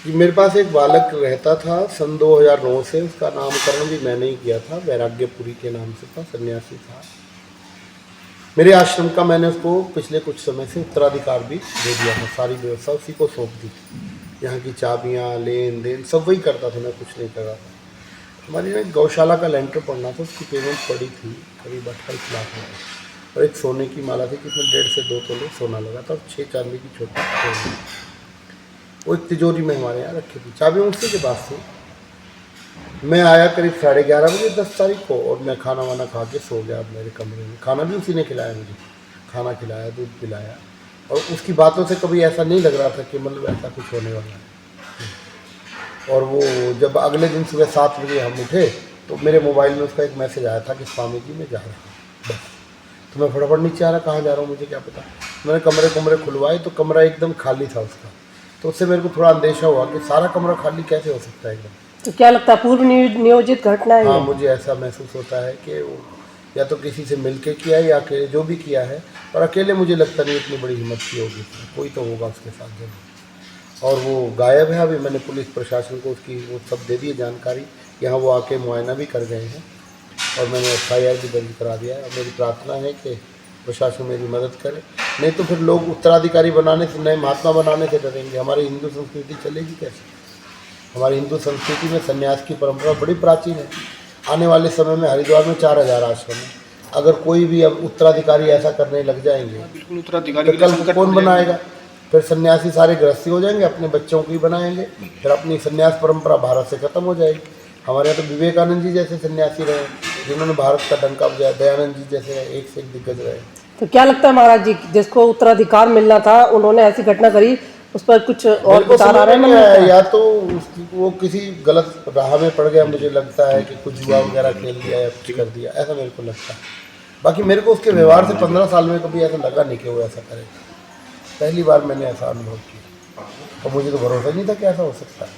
जी, मेरे पास एक बालक रहता था सन 2009 से। उसका नामकरण भी मैंने ही किया था, वैराग्यपुरी के नाम से था, सन्यासी था। मेरे आश्रम का मैंने उसको पिछले कुछ समय से उत्तराधिकार भी दे दिया था, सारी व्यवस्था उसी को सौंप दी। यहाँ की चाबियाँ, लेन देन सब वही करता था, मैं कुछ नहीं कर रहा था। हमारी ना एक गौशाला का लेंटर पड़ना था, उसकी पेमेंट पड़ी थी करीब 28 लाख रुपये, और एक सोने की माला थी जिसमें 1.5 से 2 तोले सोना लगा था, और 6 चांदी की छोटी चोरी। वो एक तिजोरी में हमारे यहाँ रखी थी, चाबी उसी के पास थी। मैं आया करीब 11:30 बजे 10 तारीख को, और मैं खाना वाना खा के सो गया मेरे कमरे में। खाना भी उसी ने खिलाया मुझे, खाना खिलाया, दूध पिलाया, और उसकी बातों से कभी ऐसा नहीं लग रहा था कि मतलब ऐसा कुछ होने वाला है। और वो जब अगले दिन सुबह 7 बजे हम उठे तो मेरे मोबाइल में उसका एक मैसेज आया था कि स्वामी जी मैं जा रहा हूँ, बस। तो मैं फटाफट नीचे आ रहा, कहाँ जा रहा हूँ मुझे क्या पता। मैंने कमरे खुलवाए तो कमरा एकदम खाली था उसका। तो उससे मेरे को थोड़ा अंदेशा हुआ कि सारा कमरा खाली कैसे हो सकता है एकदम। तो क्या लगता है पूर्व नियोजित घटना है हाँ, ये? मुझे ऐसा महसूस होता है कि वो या तो किसी से मिलके किया है या अकेले जो भी किया है, और अकेले मुझे लगता नहीं इतनी बड़ी हिम्मत की होगी, कोई तो होगा उसके साथ जरूर। और वो गायब है। अभी मैंने पुलिस प्रशासन को उसकी वो सब दे दी है जानकारी, यहाँ वो आके मुआयना भी कर गए हैं, और मैंने FIR भी दर्ज करा दिया है। और मेरी प्रार्थना है कि प्रशासन मेरी मदद करे, नहीं तो फिर लोग उत्तराधिकारी बनाने से, नए महात्मा बनाने से डरेंगे। हमारी हिंदू संस्कृति चलेगी कैसे? हमारी हिंदू संस्कृति में संन्यास की परंपरा बड़ी प्राचीन है। आने वाले समय में हरिद्वार में 4000 आश्रम है। अगर कोई भी अब उत्तराधिकारी ऐसा करने लग जाएंगे बिल्कुल उत्तराधिकारी तो कल कौन बनाएगा? फिर सन्यासी सारे गृहस्थी हो जाएंगे, अपने बच्चों को ही बनाएंगे, फिर अपनी सन्यास परंपरा भारत से खत्म हो जाएगी। हमारे यहाँ तो विवेकानंद जी जैसे सन्यासी रहे, जिन्होंने भारत का डंका बजाया, दयानंद जी जैसे रहे, एक से एक दिग्गज रहे। तो क्या लगता है महाराज जी, जिसको उत्तराधिकार मिलना था उन्होंने ऐसी घटना करी, उस पर कुछ और विचार आ रहे हैं? या तो वो किसी गलत राह में पड़ गया, मुझे लगता है कि कुछ जुआ वगैरह खेल दिया या कुछ कर दिया, ऐसा मेरे को लगता है। बाकी मेरे को उसके व्यवहार से 15 साल में कभी ऐसा लगा नहीं कि वो ऐसा करेगा। पहली बार मैंने ऐसा अनुभव किया, और मुझे तो भरोसा नहीं था कि ऐसा हो सकता है।